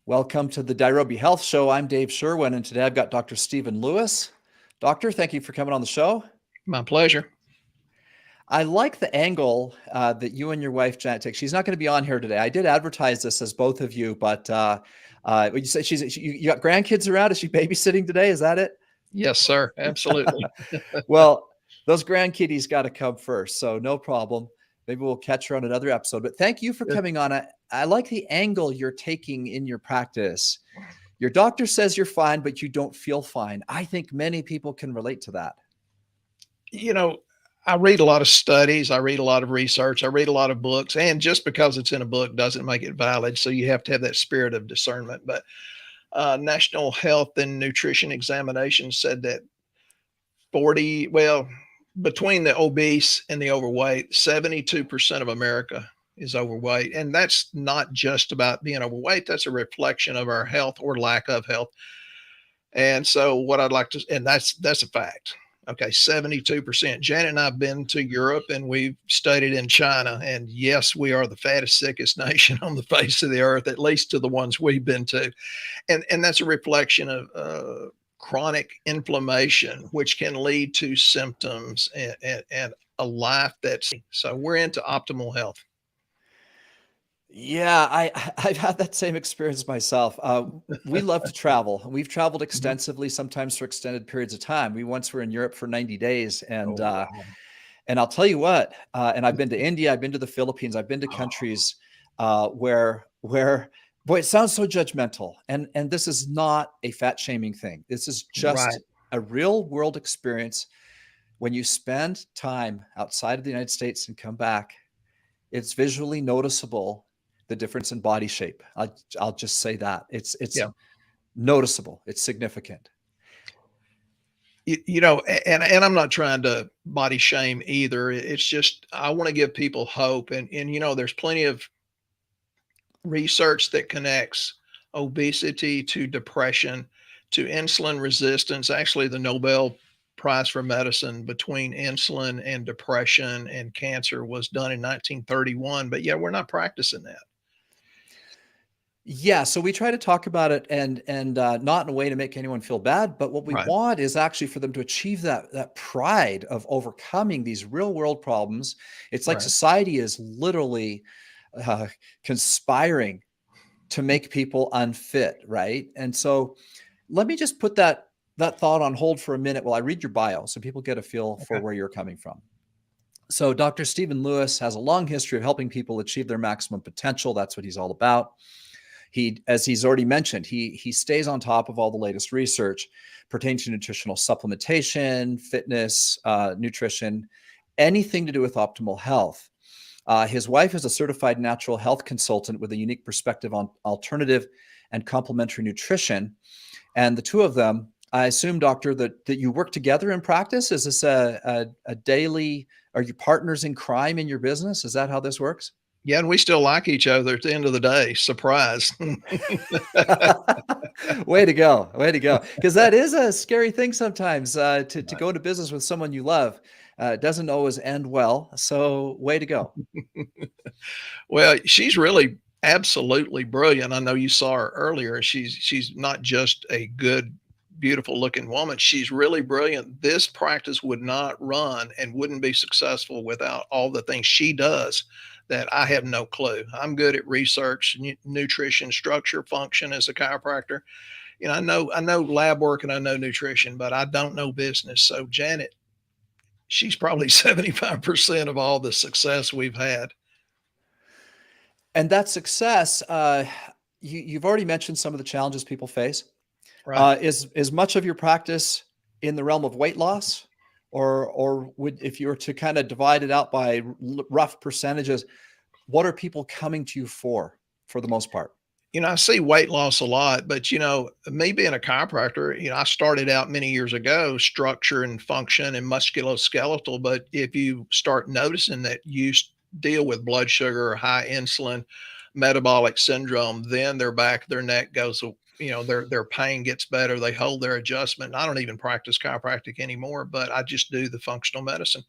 Welcome to the Nairobi Health Show. I'm Dave Sherwin, and today I've got Dr. Stephen Lewis. Doctor, thank you for coming on the show. My pleasure. I like the angle that you and your wife, Janet, take. She's not going to be on here today. I did advertise this as both of you, but you say you got grandkids around? Is she babysitting today? Is that it? Yes, sir. Absolutely. Well, those grandkitties got to come first, so no problem. Maybe we'll catch her on another episode. But thank you for coming on. I like the angle you're taking in your practice. Your doctor says you're fine, but you don't feel fine. I think many people can relate to that. You know, I read a lot of studies, I read a lot of research, I read a lot of books, and just because it's in a book doesn't make it valid. So you have to have that spirit of discernment. But National Health and Nutrition Examination said that 40, well, between the obese and the overweight, 72% of America is overweight. And that's not just about being overweight, that's a reflection of our health or lack of health. And so what I'd like to, and that's a fact. Okay, 72%. Janet and I have been to Europe and we've studied in China. And yes, we are the fattest, sickest nation on the face of the earth, at least to the ones we've been to. And that's a reflection of chronic inflammation, which can lead to symptoms and a life that's, so we're into optimal health. Yeah, I've had that same experience myself. We love to travel. We've traveled extensively, sometimes for extended periods of time. We once were in Europe for 90 days, and Wow. and I'll tell you what. And I've been to India, I've been to the Philippines, I've been to countries where boy, it sounds so judgmental. And this is not a fat shaming thing. This is Right. just a real world experience. When you spend time outside of the United States and come back, it's visually noticeable the difference in body shape. I'll just say that it's Yeah. noticeable. It's significant. You know, and I'm not trying to body shame either. It's just I want to give people hope, and you know, there's plenty of research that connects obesity to depression to insulin resistance. Actually, the Nobel Prize for Medicine between insulin and depression and cancer was done in 1931. But yeah, we're not practicing that. Yeah, so we try to talk about it and not in a way to make anyone feel bad, but what we Right. want is actually for them to achieve that pride of overcoming these real world problems. It's like Right. society is literally uh, conspiring to make people unfit, right? And so let me just put that thought on hold for a minute while I read your bio so people get a feel for Okay. where you're coming from. So Dr. Stephen Lewis has a long history of helping people achieve their maximum potential. That's what he's all about. As he's already mentioned, he stays on top of all the latest research pertaining to nutritional supplementation, fitness, nutrition, anything to do with optimal health. His wife is a certified natural health consultant with a unique perspective on alternative and complementary nutrition. And the two of them, I assume, doctor, that you work together in practice. Is this a daily, are you partners in crime in your business? Is that how this works? Yeah, and we still like each other at the end of the day. Surprise. Way to go. Way to go. Because that is a scary thing sometimes to go into business with someone you love. It doesn't always end well. So way to go. Well, she's really absolutely brilliant. I know you saw her earlier. She's not just a good, beautiful looking woman. She's really brilliant. This practice would not run and wouldn't be successful without all the things she does that I have no clue. I'm good at research, nutrition, structure, function as a chiropractor. You know, I know lab work and I know nutrition, but I don't know business. So Janet, she's probably 75% of all the success we've had. And that success, you've already mentioned some of the challenges people face. Right. Is much of your practice in the realm of weight loss, or would, if you were to kind of divide it out by rough percentages, what are people coming to you for the most part? You know, I see weight loss a lot, but you know, me being a chiropractor, you know, I started out many years ago, structure and function and musculoskeletal. But if you start noticing that you deal with blood sugar, high insulin, metabolic syndrome, then their back, their neck goes, you know, their pain gets better. They hold their adjustment. I don't even practice chiropractic anymore, but I just do the functional medicine.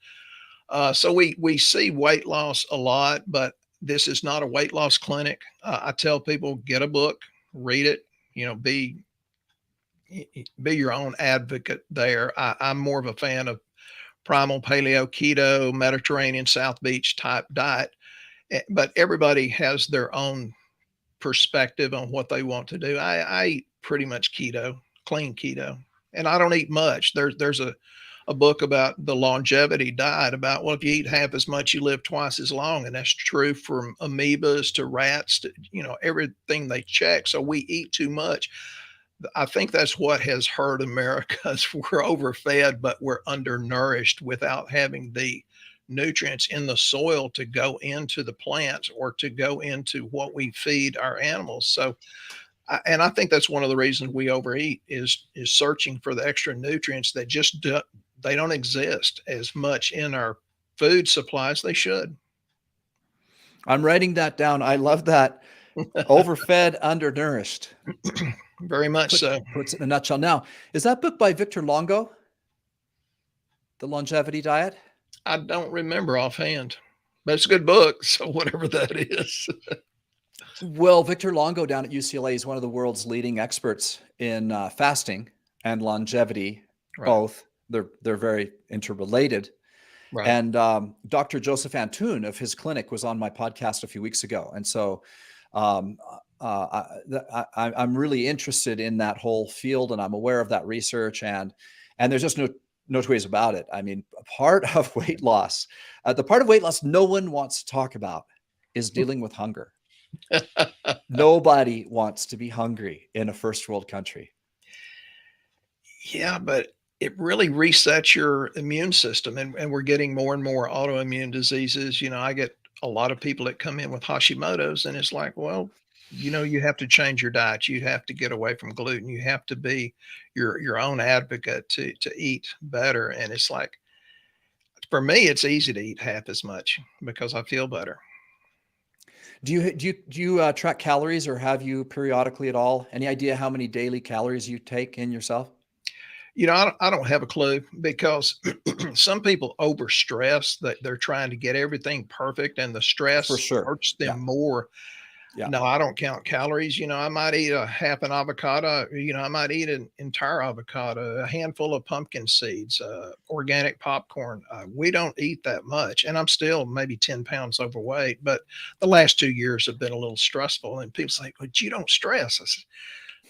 So we see weight loss a lot, but this is not a weight loss clinic. I tell people get a book, read it, be your own advocate there. I'm more of a fan of primal paleo, keto, Mediterranean, South Beach type diet. But everybody has their own perspective on what they want to do. I eat pretty much keto, clean keto, and I don't eat much. There's a book about the longevity diet about, well, if you eat half as much, you live twice as long. And that's true from amoebas to rats to, everything they check. So we eat too much. I think that's what has hurt America is we're overfed, but we're undernourished without having the nutrients in the soil to go into the plants or to go into what we feed our animals. So, and I think that's one of the reasons we overeat is searching for the extra nutrients that they don't exist as much in our food supply as they should. I'm writing that down. I love that. Overfed, undernourished. Very much so. Puts it in a nutshell. Now, is that book by Victor Longo, The Longevity Diet? I don't remember offhand, but it's a good book. So whatever that is. Well, Victor Longo down at UCLA is one of the world's leading experts in fasting and longevity, Right. both. They're very interrelated. Right. And Dr. Joseph Antoon of his clinic was on my podcast a few weeks ago. And so I'm really interested in that whole field, and I'm aware of that research. And there's just no two ways about it. I mean, part of weight loss, the part of weight loss no one wants to talk about is dealing with hunger. Nobody wants to be hungry in a first world country. Yeah, but it really resets your immune system, and we're getting more and more autoimmune diseases. I get a lot of people that come in with Hashimoto's, and it's like, well, you have to change your diet. You have to get away from gluten. You have to be your own advocate to eat better. And it's like, for me, it's easy to eat half as much because I feel better. Do you track calories, or have you periodically at all? Any idea how many daily calories you take in yourself? I don't have a clue because some people overstress that they're trying to get everything perfect, and the stress For sure. hurts them Yeah. more. Yeah. No, I don't count calories. I might eat a half an avocado. I might eat an entire avocado, a handful of pumpkin seeds, organic popcorn. We don't eat that much. And I'm still maybe 10 pounds overweight. But the last 2 years have been a little stressful. And people say, but you don't stress. I said,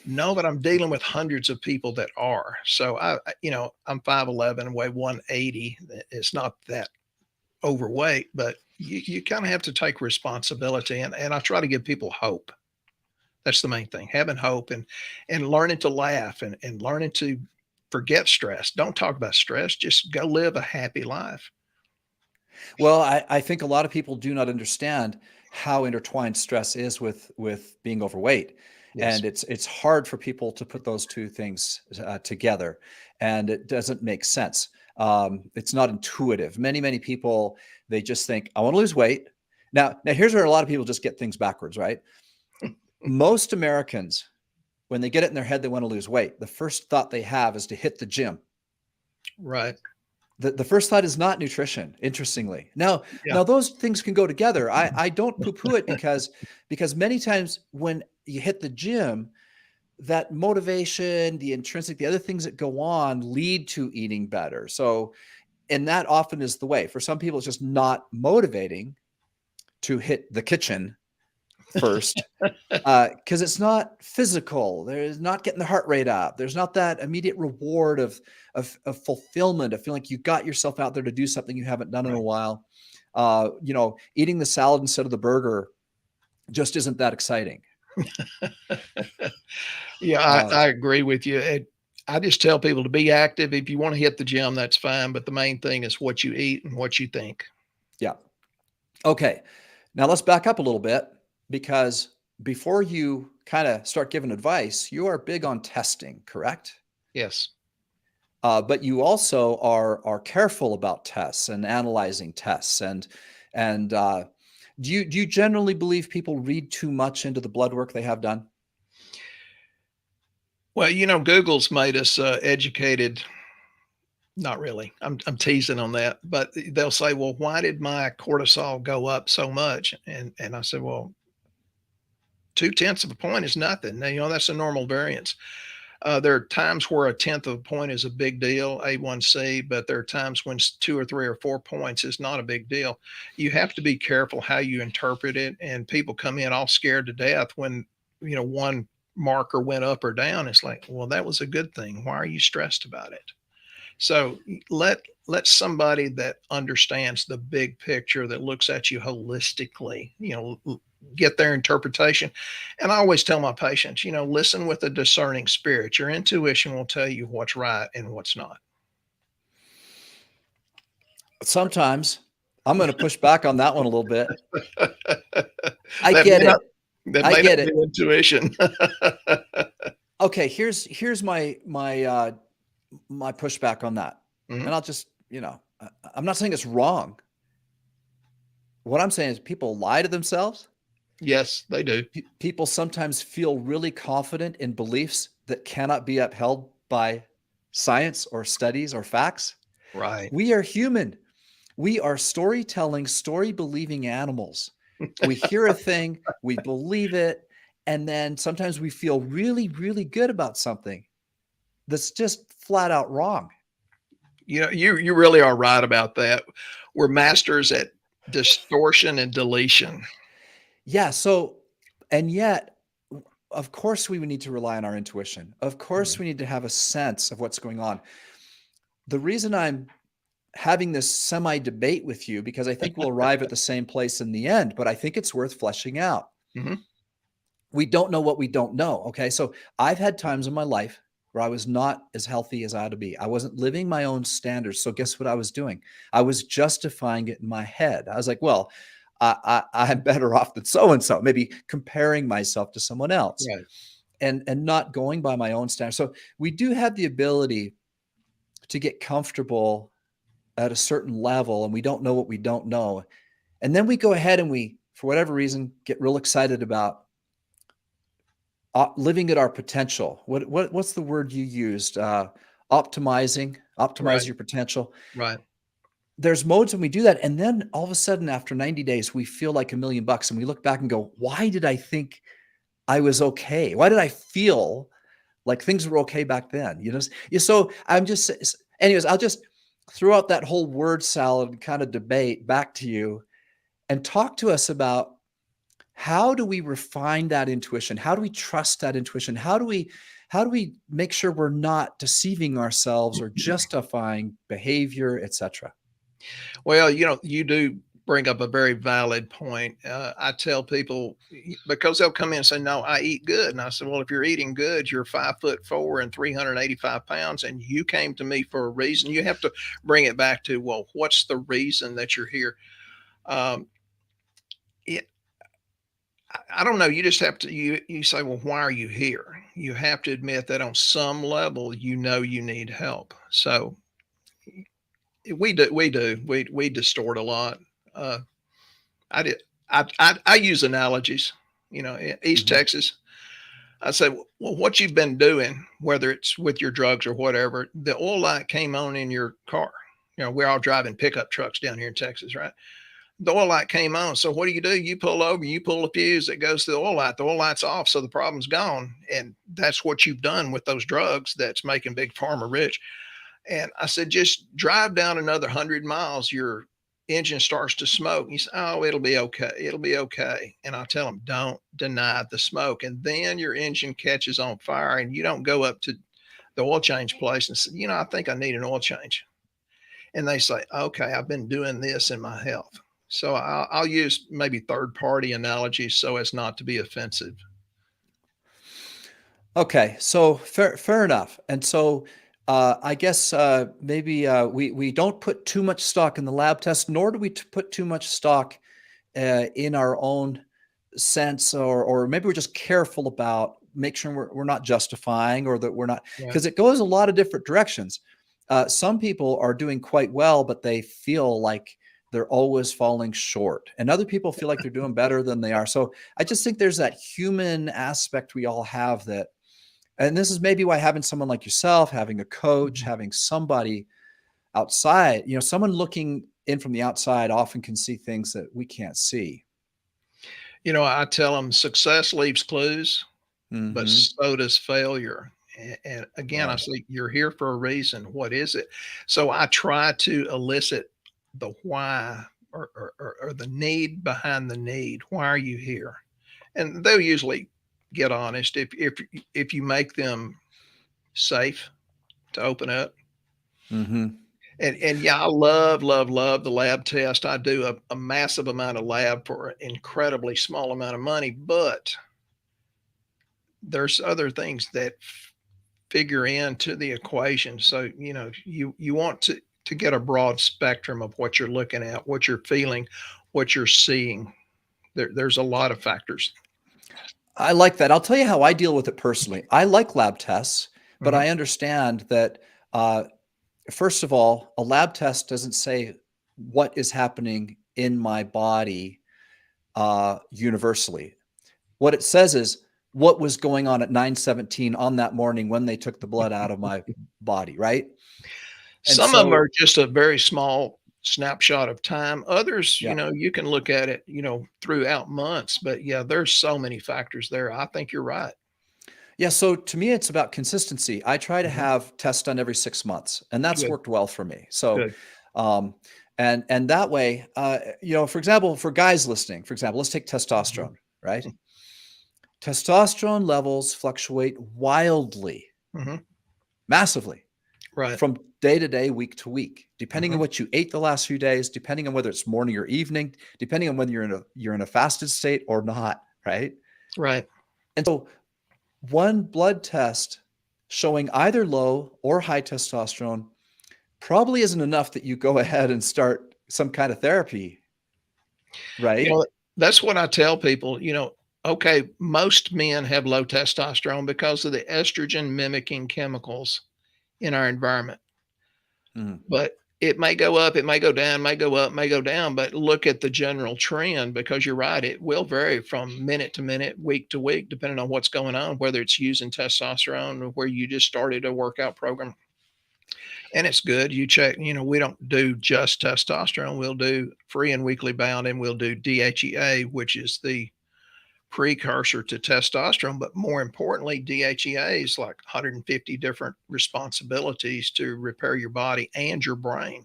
no, but I'm dealing with hundreds of people that are. So I'm 5'11", weigh 180. It's not that overweight, but you kind of have to take responsibility. And I try to give people hope. That's the main thing, having hope and learning to laugh and learning to forget stress. Don't talk about stress. Just go live a happy life. Well, I think a lot of people do not understand how intertwined stress is with being overweight. Yes. And it's hard for people to put those two things together, and it doesn't make sense. It's not intuitive. Many people, they just think, I want to lose weight. Now here's where a lot of people just get things backwards, right? Most Americans, when they get it in their head they want to lose weight, the first thought they have is to hit the gym. Right. The first thought is not nutrition, interestingly. Now those things can go together. I don't poo-poo it because many times when you hit the gym, that motivation, the intrinsic, the other things that go on lead to eating better. So, and that often is the way. For some people, it's just not motivating to hit the kitchen first because it's not physical. There's not getting the heart rate up. There's not that immediate reward of fulfillment, of feeling like you got yourself out there to do something you haven't done in a while. Eating the salad instead of the burger just isn't that exciting. Yeah, I agree with you. I just tell people to be active. If you want to hit the gym, that's fine. But the main thing is what you eat and what you think. Yeah. Okay. Now let's back up a little bit, because before you kind of start giving advice, you are big on testing, correct? Yes. But you also are careful about tests and analyzing tests. And do you generally believe people read too much into the blood work they have done? Well, Google's made us educated. Not really. I'm teasing on that, but they'll say, "Well, why did my cortisol go up so much?" And I said, "Well, 2/10 of a point is nothing. Now, that's a normal variance. There are times where a tenth of a point is a big deal, A1C, but there are times when 2 or 3 or 4 points is not a big deal. You have to be careful how you interpret it. And people come in all scared to death when, one marker went up or down. It's like, well, that was a good thing. Why are you stressed about it? So let somebody that understands the big picture, that looks at you holistically, get their interpretation. And I always tell my patients, listen with a discerning spirit. Your intuition will tell you what's right and what's not. Sometimes I'm going to push back on that one a little bit. I That get may not- it. That I may get not it. be intuition. Okay, here's my pushback on that. Mhm. And I'll just, I'm not saying it's wrong. What I'm saying is people lie to themselves. Yes, they do. People sometimes feel really confident in beliefs that cannot be upheld by science or studies or facts. Right. We are human. We are storytelling, story believing animals. We hear a thing, we believe it, and then sometimes we feel really, really good about something that's just flat out wrong. You really are right about that. We're masters at distortion and deletion. Yeah. So, and yet, of course, we would need to rely on our intuition. Of course, we need to have a sense of what's going on. The reason I'm having this semi debate with you, because I think we'll arrive at the same place in the end, but I think it's worth fleshing out. Mhm. We don't know what we don't know. Okay. So I've had times in my life where I was not as healthy as I ought to be. I wasn't living my own standards. So guess what I was doing? I was justifying it in my head. I was like, well, I'm better off than so-and-so, maybe comparing myself to someone else, Right. and not going by my own standards. So we do have the ability to get comfortable at a certain level, and we don't know what we don't know. And then we go ahead and we, for whatever reason, get real excited about living at our potential. What's the word you used? Optimize Right. your potential. Right. There's modes when we do that, and then all of a sudden, after 90 days, we feel like $1,000,000, and we look back and go, "Why did I think I was okay? Why did I feel like things were okay back then?" So I'm just, anyways, I'll just throw out that whole word salad kind of debate back to you, and talk to us about, how do we refine that intuition? How do we trust that intuition? How do we make sure we're not deceiving ourselves or justifying behavior, etc.? Well, you do bring up a very valid point. I tell people, because they'll come in and say, "No, I eat good," and I said, "Well, if you're eating good, you're 5'4" and 385 pounds, and you came to me for a reason." You have to bring it back to, well, what's the reason that you're here? Um, it, I don't know. You just have to. You say, "Well, why are you here?" You have to admit that on some level, you need help. So we distort a lot. Uh, I did. I use analogies. In East Mhm. Texas, I say, well, what you've been doing, whether it's with your drugs or whatever, the oil light came on in your car. We're all driving pickup trucks down here in Texas, right? The oil light came on. So what do? You pull over, you pull a fuse that goes to the oil light. The oil light's off, so the problem's gone. And that's what you've done with those drugs that's making Big Pharma rich. And I said, just drive down another 100 miles. Your engine starts to smoke. He said, "Oh, it'll be okay. It'll be okay." And I tell him, don't deny the smoke. And then your engine catches on fire and you don't go up to the oil change place and say, "I think I need an oil change." And they say, "Okay, I've been doing this in my health." So I'll use maybe third party analogies so as not to be offensive. Okay, so fair enough. And so I guess maybe we don't put too much stock in the lab test, nor do we put too much stock in our own sense, or maybe we're just careful about make sure we're not justifying, or that we're not, Right. because it goes a lot of different directions. Some people are doing quite well, but they feel like they're always falling short, and other people feel like they're doing better than they are. So I just think there's that human aspect we all have, that, and this is maybe why having someone like yourself, having a coach, Mhm. having somebody outside, someone looking in from the outside often can see things that we can't see. I tell them success leaves clues, but Hmm. so does failure. And again, I Right. say, you're here for a reason. What is it? So I try to elicit the why, or the need behind the need. Why are you here? And they'll usually get honest if you make them safe to open up. Hmm. And yeah, I love the lab test. I do a massive amount of lab for an incredibly small amount of money, but there's other things that figure into the equation. So, you want to get a broad spectrum of what you're looking at, what you're feeling, what you're seeing. There's a lot of factors. I like that. I'll tell you how I deal with it personally. I like lab tests, but Mhm. I understand that, uh, first of all, a lab test doesn't say what is happening in my body universally. What it says is what was going on at 9:17 on that morning when they took the blood out of my body, right? And Some of them so, are just a very small snapshot of time. Others, yeah. you can look at it, throughout months. But yeah, there's so many factors there. I think you're right. Yeah, so to me, it's about consistency. I try to Mhm. have tests done every 6 months, and that's Good, worked well for me. So, good. um, and that way, for example, for guys listening, for example, let's take Mhm. testosterone, right? Testosterone levels fluctuate wildly, Mhm. massively, Right. from day to day, week to week, depending on Mhm. what you ate the last few days, depending on whether it's morning or evening, depending on whether you're in a fasted state or not, right? Right. And so one blood test showing either low or high testosterone probably isn't enough that you go ahead and start some kind of therapy, You right? know, that's what I tell people, okay, most men have low testosterone because of the estrogen mimicking chemicals in our environment. Mm. But it may go up, it may go down, may go up, may go down, but look at the general trend because you're right. It will vary from minute to minute, week to week, depending on what's going on, whether it's using testosterone or where you just started a workout program. And it's good. You check, we don't do just testosterone. We'll do free and weekly bound, and we'll do DHEA, which is the precursor to testosterone. But more importantly, DHEA is like 150 different responsibilities to repair your body and your brain.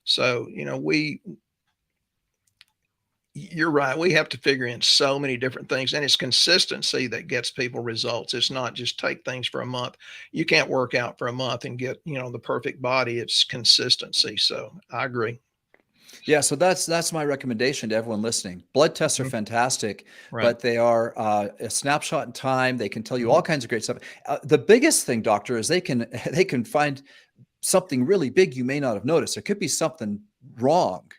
So, you're right. We have to figure in so many different things, and it's consistency that gets people results. It's not just take things for a month. You can't work out for a month and get, the perfect body. It's consistency. So I agree. Yeah, so that's my recommendation to everyone listening. Blood tests are Mhm. fantastic, Right. but they are a snapshot in time. They can tell you Mhm. all kinds of great stuff. The biggest thing, doctor, is they can they can find something really big you may not have noticed. There could be something wrong.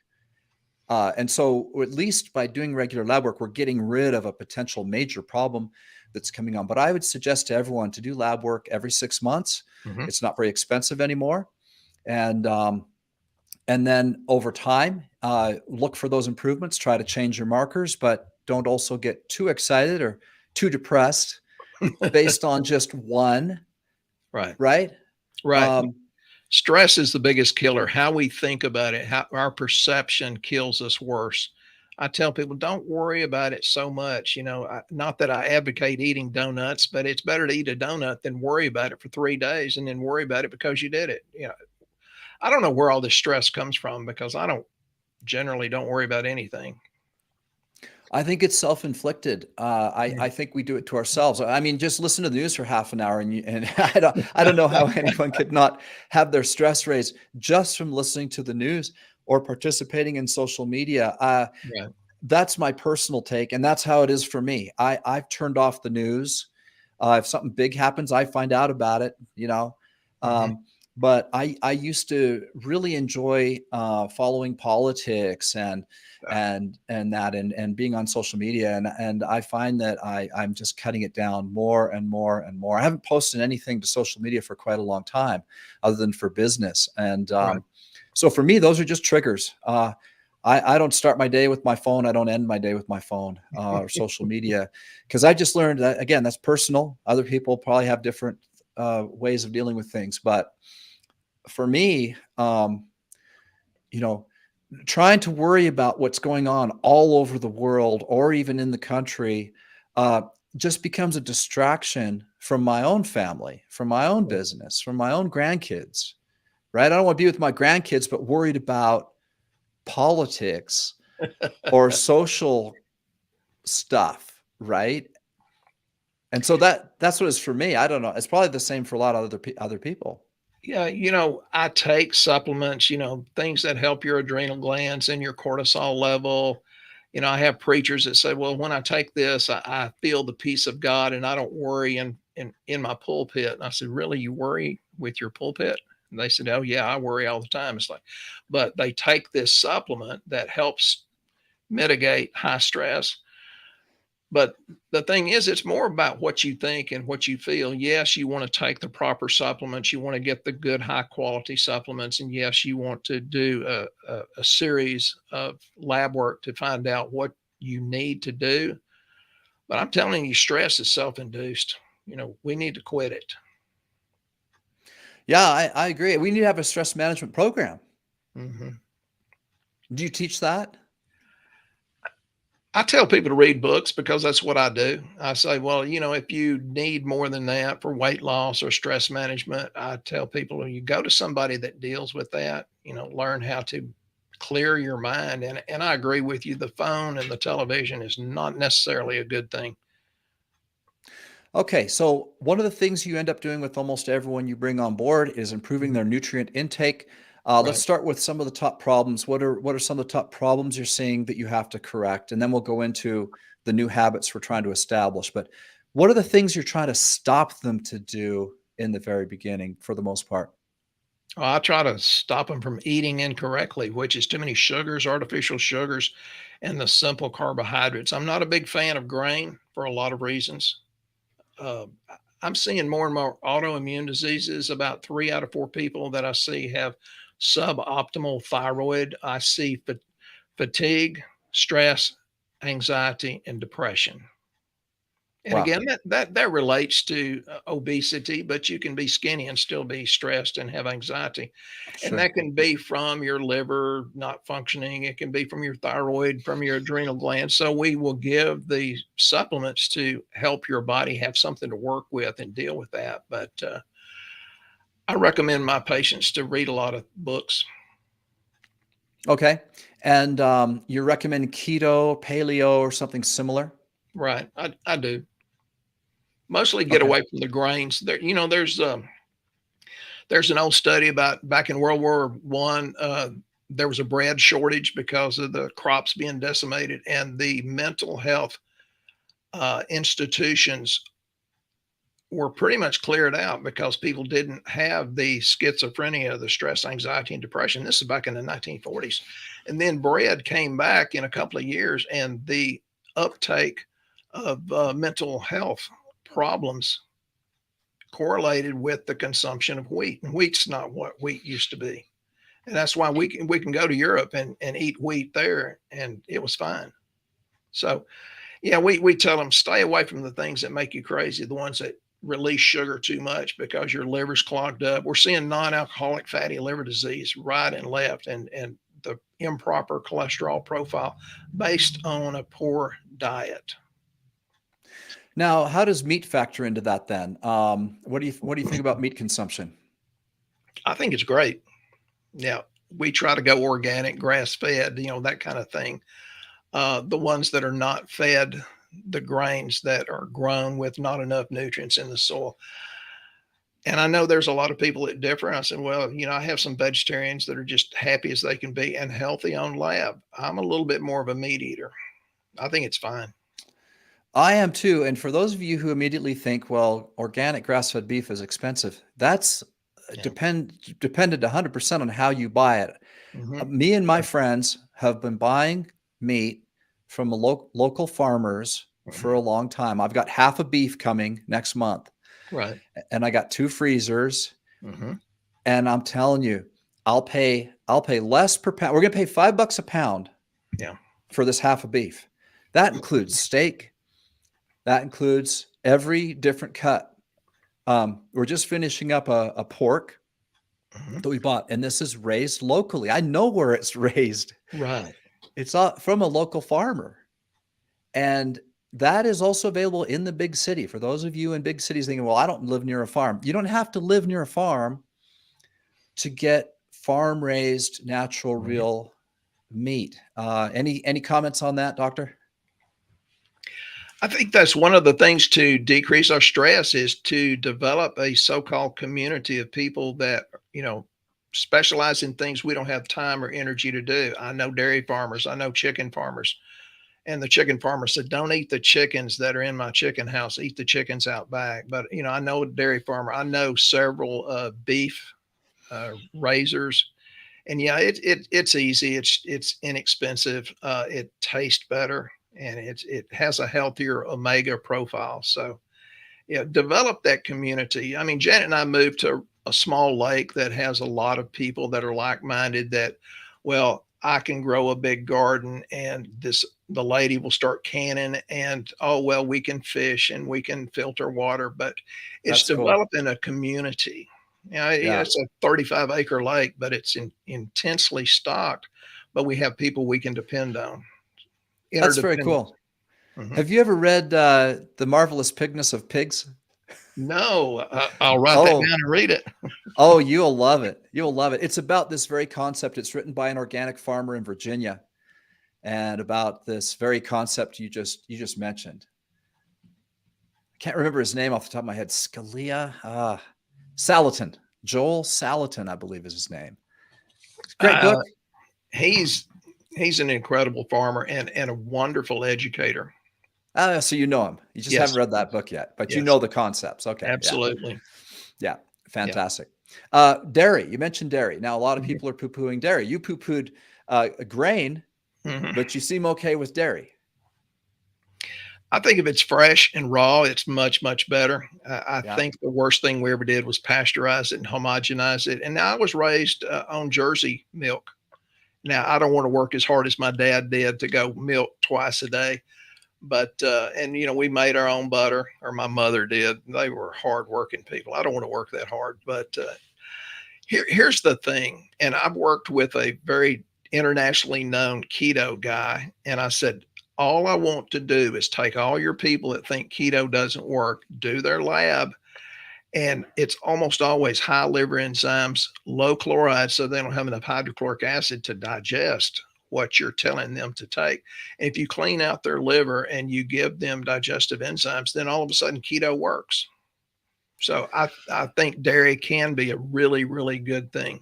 And so, or at least by doing regular lab work, we're getting rid of a potential major problem that's coming on. But I would suggest to everyone to do lab work every 6 months. Mhm. It's not very expensive anymore, and then over time, look for those improvements. Try to change your markers, but don't also get too excited or too depressed based on just one. Right. Right? Right. Um, Stress is the biggest killer. How we think about it, how our perception kills us worse. I tell people, don't worry about it so much. Not that I advocate eating donuts, but it's better to eat a donut than worry about it for 3 days and then worry about it because you did it. I don't know where all this stress comes from because I don't generally don't worry about anything. I think it's self-inflicted. I Mm. think we do it to ourselves. I mean, just listen to the news for half an hour, and I don't know how anyone could not have their stress raised just from listening to the news or participating in social media. Right. That's my personal take, and that's how it is for me. I've turned off the news. If something big happens, I find out about it. Mhm. Um, but I used to really enjoy following politics Yeah. and being on social media, and I find that I'm just cutting it down more and more and more. I haven't posted anything to social media for quite a long time, other than for business, and Right. so for me, those are just triggers. I don't start my day with my phone. I don't end my day with my phone or social media, because I just learned that, again, that's personal. Other people probably have different ways of dealing with things. But for me, you know, trying to worry about what's going on all over the world or even in the country uh, just becomes a distraction from my own family, from my own business, from my own grandkids, right? I don't want to be with my grandkids, but worried about politics or social stuff, right? And so that's what it's for me. I don't know. It's probably the same for a lot of other people. Yeah, I take supplements, things that help your adrenal glands and your cortisol level. I have preachers that say, well, when I take this, I feel the peace of God and I don't worry in my pulpit. And I said, really, you worry with your pulpit? And they said, oh, yeah, I worry all the time. It's like, but they take this supplement that helps mitigate high stress. But the thing is, it's more about what you think and what you feel. Yes, you want to take the proper supplements. You want to get the good, high quality supplements. And yes, you want to do a series of lab work to find out what you need to do. But I'm telling you, stress is self induced. We need to quit it. Yeah, I agree. We need to have a stress management program. Mm-hmm. Do you teach that? I tell people to read books because that's what I do. I say, well, if you need more than that for weight loss or stress management, I tell people you go to somebody that deals with that, learn how to clear your mind. And I agree with you. The phone and the television is not necessarily a good thing. Okay, so one of the things you end up doing with almost everyone you bring on board is improving their nutrient intake. Let's Right. start with some of the top problems. What are some of the top problems you're seeing that you have to correct? And then we'll go into the new habits we're trying to establish. But what are the things you're trying to stop them to do in the very beginning for the most part? I try to stop them from eating incorrectly, which is too many sugars, artificial sugars, and the simple carbohydrates. I'm not a big fan of grain for a lot of reasons. uh, I'm seeing more and more autoimmune diseases. About 3 out of 4 people that I see have suboptimal thyroid. I see fatigue, stress, anxiety, and depression. And Wow. again, that relates to obesity, but you can be skinny and still be stressed and have anxiety. And Sure. that can be from your liver not functioning. It can be from your thyroid, from your adrenal glands. So we will give the supplements to help your body have something to work with and deal with that. But I recommend my patients to read a lot of books. Okay. And you recommend keto, paleo, or something similar? Right. I do. Mostly get Okay. away from the grains. There's an old study about back in World War One. There was a bread shortage because of the crops being decimated, and the mental health institutions were pretty much cleared out because people didn't have the schizophrenia, the stress, anxiety, and depression. This is back in the 1940s. And then bread came back in a couple of years, and the uptake of mental health problems correlated with the consumption of wheat. And wheat's not what wheat used to be. And that's why we can go to Europe and eat wheat there, and it was fine. So yeah, we tell them stay away from the things that make you crazy, the ones that release sugar too much because your liver's clogged up. We're seeing non-alcoholic fatty liver disease right and left, and the improper cholesterol profile based on a poor diet. Now, how does meat factor into that then? What do you think about meat consumption? I think it's great. Yeah, we try to go organic, grass fed, that kind of thing. The ones that are not fed the grains that are grown with not enough nutrients in the soil. And I know there's a lot of people that differ. I said, well, I have some vegetarians that are just happy as they can be and healthy on lab. I'm a little bit more of a meat eater. I think it's fine. I am too. And for those of you who immediately think, well, organic grass-fed beef is expensive, that's Yeah. dependent 100% on how you buy it. Hmm. Me and my friends have been buying meat from local farmers for Hmm. a long time. I've got half a beef coming next month, Right. and I got 2 freezers. Hmm. And I'm telling you, I'll pay less per pound. We're gonna pay $5 a pound Yeah. for this half a beef. That includes steak. That includes every different cut. We're just finishing up a pork. Mhm. that we bought, and this is raised locally. I know where it's raised. Right. It's from a local farmer. And that is also available in the big city. For those of you in big cities thinking, well, I don't live near a farm. You don't have to live near a farm to get farm raised, natural, Mhm. real meat. Any comments on that, doctor? I think that's one of the things to decrease our stress is to develop a so-called community of people that, you know, specialize in things we don't have time or energy to do. I know dairy farmers, I know chicken farmers, and the chicken farmer said, "Don't eat the chickens that are in my chicken house. Eat the chickens out back." But you know, I know a dairy farmer. I know several beef raisers, and yeah, it's easy. It's inexpensive. It tastes better, and it has a healthier omega profile. So yeah, develop that community. I mean, Janet and I moved to a small lake that has a lot of people that are like-minded that, well, I can grow a big garden and the lady will start canning and oh well we can fish and we can filter water, but it's That's cool. developing a community. Yeah, Yeah, it's a 35-acre lake, but it's intensely stocked, but we have people we can depend on. that's very Interdependence. cool. Mhm. Have you ever read The Marvelous Pigness of Pigs? No, I'll write that down Oh, and read it. oh, you'll love it. You'll love it. It's about this very concept. It's written by an organic farmer in Virginia, and about this very concept you just mentioned. I can't remember his name off the top of my head. Scalia, Salatin, Joel Salatin, I believe is his name. It's a great Uh, book. he's he's an incredible farmer and a wonderful educator. So you know him. You just haven't Yes, read that book yet, but you yes, know the concepts. Okay, yeah, absolutely. yeah, Yeah. fantastic. Dairy. You mentioned dairy. Now a lot of Mhm, people are poo-pooing dairy. You poo-pooed grain, mhm. but you seem okay with dairy. I think if it's fresh and raw, it's much, much better. I Yeah, think the worst thing we ever did was pasteurize it and homogenize it. And now I was raised on Jersey milk. Now I don't want to work as hard as my dad did to go milk twice a day, but and you know we made our own butter, or my mother did. They were hardworking people. I don't want to work that hard, but here's the thing, and I've worked with a very internationally known keto guy, and I said, all I want to do is take all your people that think keto doesn't work, do their lab, and it's almost always high liver enzymes, low chloride, so they don't have enough hydrochloric acid to digest what you're telling them to take. And if you clean out their liver and you give them digestive enzymes, then all of a sudden keto works. So I think dairy can be a really, really good thing.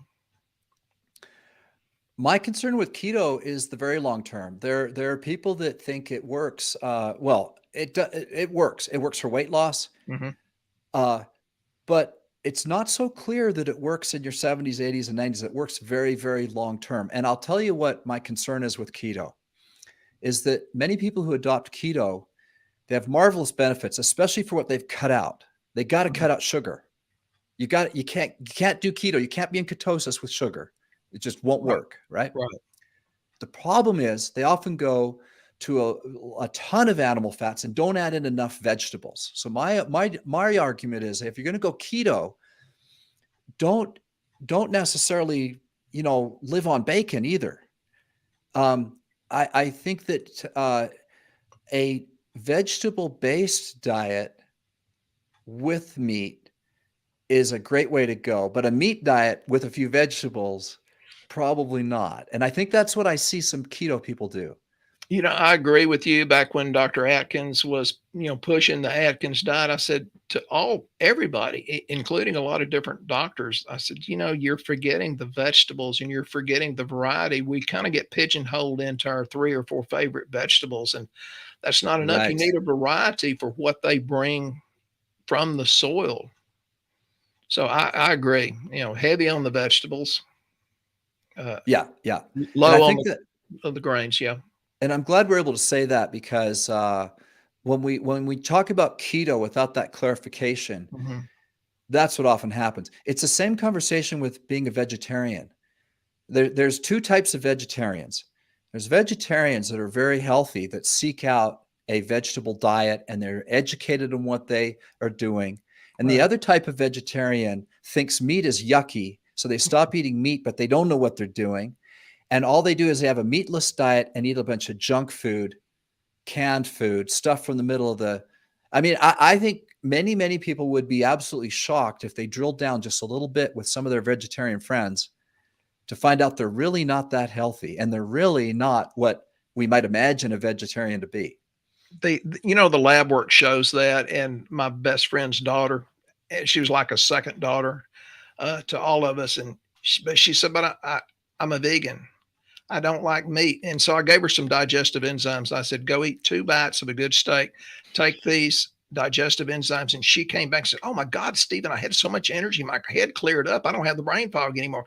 my concern with keto is the very long term. There are people that think it works. Well, it works. It works for weight loss. Mhm. Uh, but it's not so clear that it works in your 70s, 80s, and 90s. It works very, very long term. And I'll tell you what my concern is with keto is that many people who adopt keto, they have marvelous benefits, especially for what they've cut out. They got to Mhm. cut out sugar. You can't do keto. You can't be in ketosis with sugar. It just won't Right, work, right? right. The problem is they often go to a ton of animal fats and don't add in enough vegetables. So my argument is if you're going to go keto, don't don't necessarily live on bacon either. I think that a vegetable based diet with meat is a great way to go, but a meat diet with a few vegetables, probably not. And I think that's what I see some keto people do. You know, I agree with you. Back when Dr. Atkins was, you know, pushing the Atkins diet, I said to everybody, including a lot of different doctors, I said, you know, you're forgetting the vegetables and you're forgetting the variety. We kind of get pigeonholed into our 3 or 4 favorite vegetables, and that's not enough. You Right. need a variety for what they bring from the soil. So I agree. You know, heavy on the vegetables, uh, Yeah, yeah. And I low on think that the grains. Yeah. and I'm glad we're able to say that because when we talk about keto without that clarification, Mhm. that's what often happens. It's the same conversation with being a vegetarian. There's two types of vegetarians. There's vegetarians that are very healthy that seek out a vegetable diet and they're educated on what they are doing. And the Right. other type of vegetarian thinks meat is yucky So they stop eating meat, but they don't know what they're doing. And all they do is they have a meatless diet and eat a bunch of junk food, canned food, stuff from the middle of the. I mean, I think many people would be absolutely shocked if they drilled down just a little bit with some of their vegetarian friends to find out they're really not that healthy, and they're really not what we might imagine a vegetarian to be. The lab work shows that. And my best friend's daughter, she was like a second daughter to all of us. And but she said, but I'm a vegan. I don't like meat. And so I gave her some digestive enzymes. I said, go eat 2 bites of a good steak, take these digestive enzymes. And she came back and said, oh my God, Stephen, I had so much energy. My head cleared up. I don't have the brain fog anymore.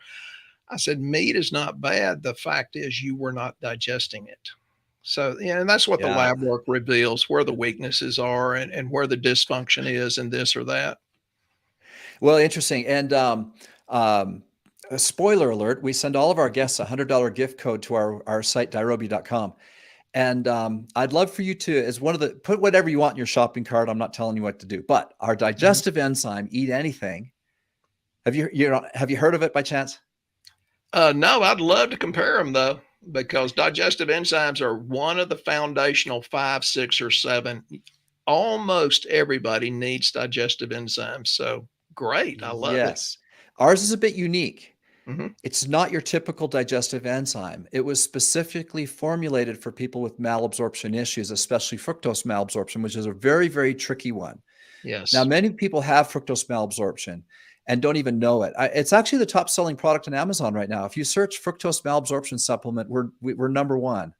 I said, meat is not bad. The fact is you were not digesting it. So, yeah, and that's what the Yeah. lab work reveals, where the weaknesses are, and where the dysfunction is in this or that. Well, interesting. And a spoiler alert, we send all of our guests a $100 gift code to our site, dirobi.com. And I'd love for you to, as one of the, put whatever you want in your shopping cart. I'm not telling you what to do, but our digestive enzyme, Eat Anything. Have you heard of it by chance? No, I'd love to compare them though, because digestive enzymes are one of the foundational 5, 6, or 7. Almost everybody needs digestive enzymes. So great. I love it. Yes. Ours is a bit unique. Hmm. It's not your typical digestive enzyme. It was specifically formulated for people with malabsorption issues, especially fructose malabsorption, which is a very, very tricky one. Now, Yes. many people have fructose malabsorption and don't even know it. It's actually the top selling product on Amazon right now. If you search fructose malabsorption supplement, we're number one,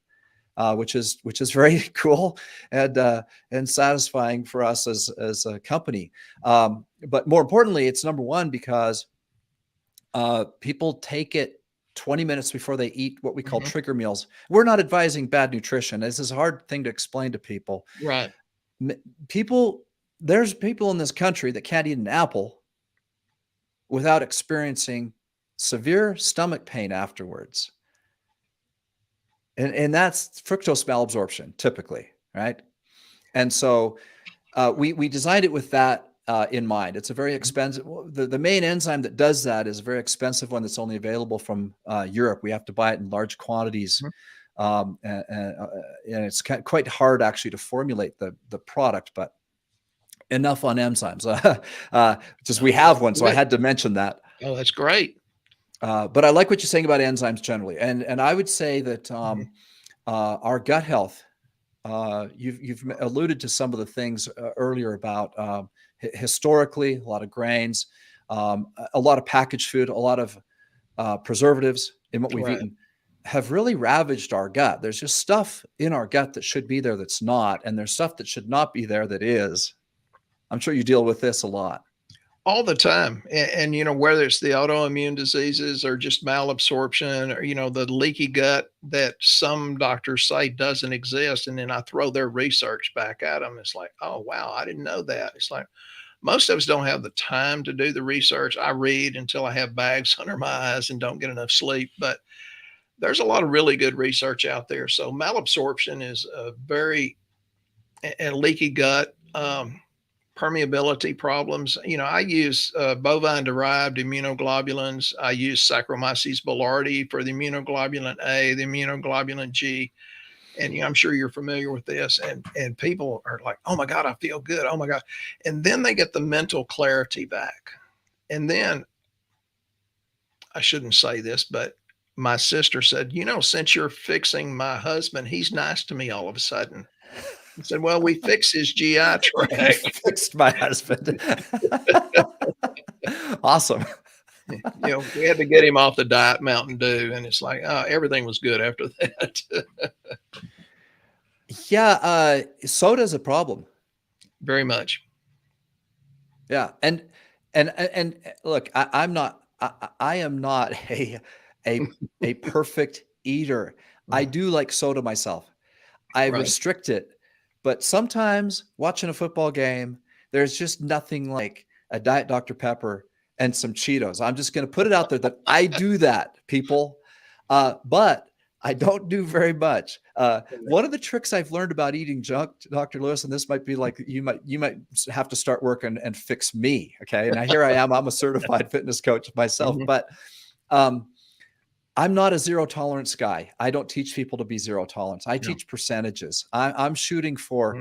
which is very cool and satisfying for us as a company. But more importantly, it's number one because people take it 20 minutes before they eat what we call Hmm. trigger meals. We're not advising bad nutrition. This is a hard thing to explain to people. Right. There's people in this country that can't eat an apple without experiencing severe stomach pain afterwards. And that's fructose malabsorption typically, right? And so we designed it with that in mind. It's a very expensive, the main enzyme that does that is a very expensive one that's only available from Europe. We have to buy it in large quantities. And it's quite hard actually to formulate the product, but enough on enzymes. Just we have one, so I had to mention that. Oh, that's great. But I like what you're saying about enzymes generally, and I would say that our gut health. You've alluded to some of the things earlier about historically a lot of grains, a lot of packaged food, a lot of preservatives in what we've eaten have really ravaged our gut. There's just stuff in our gut that should be there that's not, and there's stuff that should not be there that is. I'm sure you deal with this a lot. All the time. And whether it's the autoimmune diseases or just malabsorption or, the leaky gut that some doctors say doesn't exist. And then I throw their research back at them. It's like, oh, wow, I didn't know that. It's like most of us don't have the time to do the research. I read until I have bags under my eyes and don't get enough sleep. But there's a lot of really good research out there. So malabsorption is a and leaky gut. Permeability problems. I use bovine derived immunoglobulins. I use Saccharomyces boulardii for the immunoglobulin A, the immunoglobulin G. And I'm sure you're familiar with this. And people are like, oh my God, I feel good. Oh my God. And then they get the mental clarity back. And then I shouldn't say this, but my sister said, since you're fixing my husband, he's nice to me all of a sudden. I said, well, we fixed his GI tract. Fixed my husband. Awesome. We had to get him off the diet Mountain Dew, and it's like, oh, everything was good after that. Yeah, soda's a problem. Very much. Yeah, and look, I am not a perfect eater. I do like soda myself. I restrict it. But sometimes watching a football game, there's just nothing like a Diet Dr. Pepper and some Cheetos. I'm just going to put it out there that I do that, people. But I don't do very much. One of the tricks I've learned about eating junk, Dr. Lewis, and this might be like you might have to start working and fix me. Okay, now here I am. I'm a certified fitness coach myself, Mhm. but um, I'm not a zero tolerance guy. I don't teach people to be zero tolerance. I Yeah. teach percentages. I'm shooting for,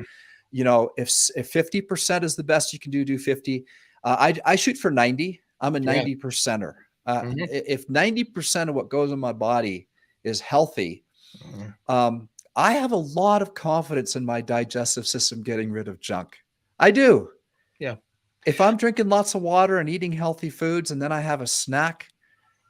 Mhm. if 50% is the best you can do, do 50. I shoot for 90. I'm a Yeah. 90 percenter. Mhm. If 90% of what goes in my body is healthy, Mhm. I have a lot of confidence in my digestive system getting rid of junk. I do. Yeah. If I'm drinking lots of water and eating healthy foods and then I have a snack,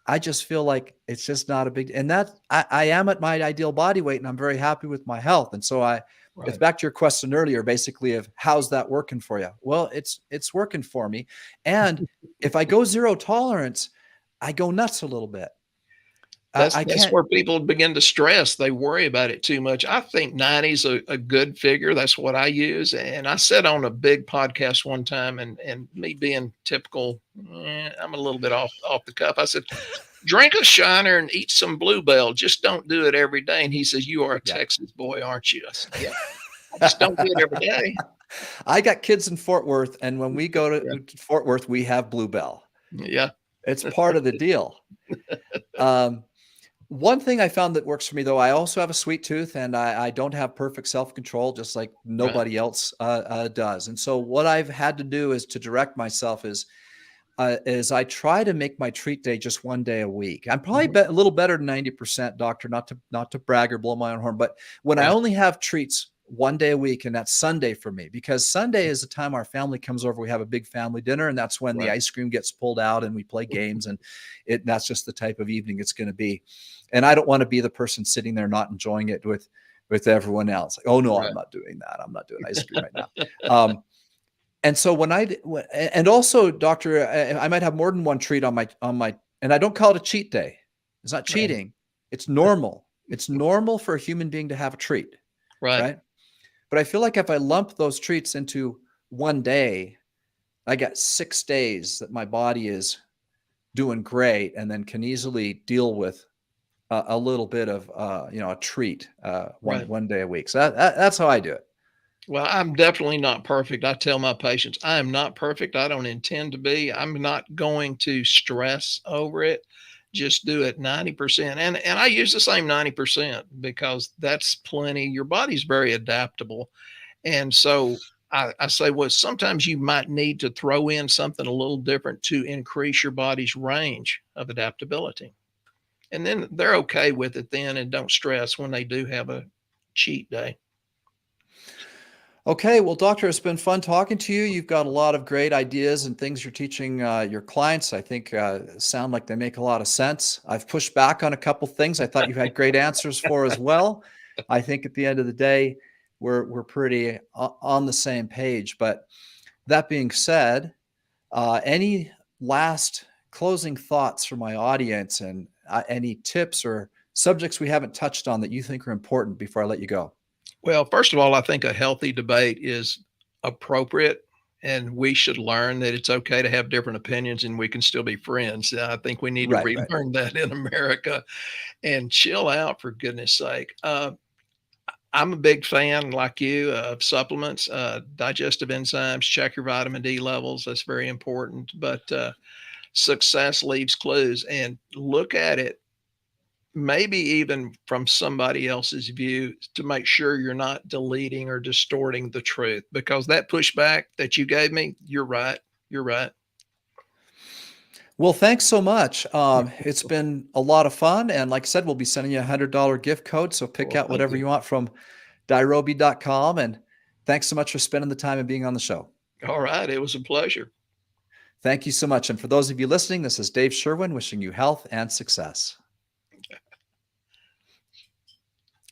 I just feel like it's just not a big, and that I am at my ideal body weight and I'm very happy with my health. And so it's Right. back to your question earlier, basically, of how's that working for you? Well, it's working for me. And if I go zero tolerance, I go nuts a little bit. That's I that's can't. where people begin to stress. They worry about it too much. I think 90 is a good figure. That's what I use. And I said on a big podcast one time, and me being typical, I'm a little bit off the cuff. I said, drink a shiner and eat some Bluebell. Just don't do it every day. And he says, you are a Yeah. Texas boy, aren't you? I said, yeah. I just don't do it every day. I got kids in Fort Worth, and when we go Yeah. to Fort Worth, we have Bluebell. Yeah. It's part of the deal. Um, One thing I found that works for me, though, I also have a sweet tooth, and I don't have perfect self-control, just like Right. nobody else does. And so what I've had to do is to direct myself is I try to make my treat day just one day a week. I'm probably Mhm. a little better than 90%, doctor, not to brag or blow my own horn, but when I Right. only have treats one day a week, and that's Sunday for me, because Sunday is the time our family comes over. We have a big family dinner, and that's when the Right. ice cream gets pulled out and we play games, and that's just the type of evening it's going to be. And I don't want to be the person sitting there not enjoying it with everyone else. Like, oh no, I'm Right. not doing that. I'm not doing ice cream right now. And so and also, doctor, I might have more than one treat on my, and I don't call it a cheat day. It's not Right. cheating. It's normal. It's normal for a human being to have a treat, Right. right? But I feel like if I lump those treats into one day, I got 6 days that my body is doing great, and then can easily deal with a little bit of a treat one Right. one day a week. So that's how I do it. Well, I'm definitely not perfect. I tell my patients, I am not perfect. I don't intend to be. I'm not going to stress over it. Just do it 90%. And I use the same 90% because that's plenty. Your body's very adaptable. And so I say, well, sometimes you might need to throw in something a little different to increase your body's range of adaptability. And then they're okay with it then and don't stress when they do have a cheat day. Okay, well, doctor, it's been fun talking to you. You've got a lot of great ideas and things you're teaching your clients. I think sound like they make a lot of sense. I've pushed back on a couple things I thought you had great answers for as well. I think at the end of the day, we're pretty on the same page. But that being said, any last closing thoughts for my audience, and any tips or subjects we haven't touched on that you think are important before I let you go? Well, first of all, I think a healthy debate is appropriate, and we should learn that it's okay to have different opinions and we can still be friends. I think we need to Right, right. relearn that in America and chill out for goodness sake. I'm a big fan, like you, of supplements, digestive enzymes. Check your vitamin D levels. That's very important. But success leaves clues, and look at it maybe even from somebody else's view to make sure you're not deleting or distorting the truth, because that pushback that you gave me, you're right. You're right. Well, thanks so much. It's been a lot of fun. And like I said, we'll be sending you a $100 gift code. So pick Well, out thank whatever you. you want from Dirobi.com. And thanks so much for spending the time and being on the show. All right. It was a pleasure. Thank you so much. And for those of you listening, this is Dave Sherwin wishing you health and success.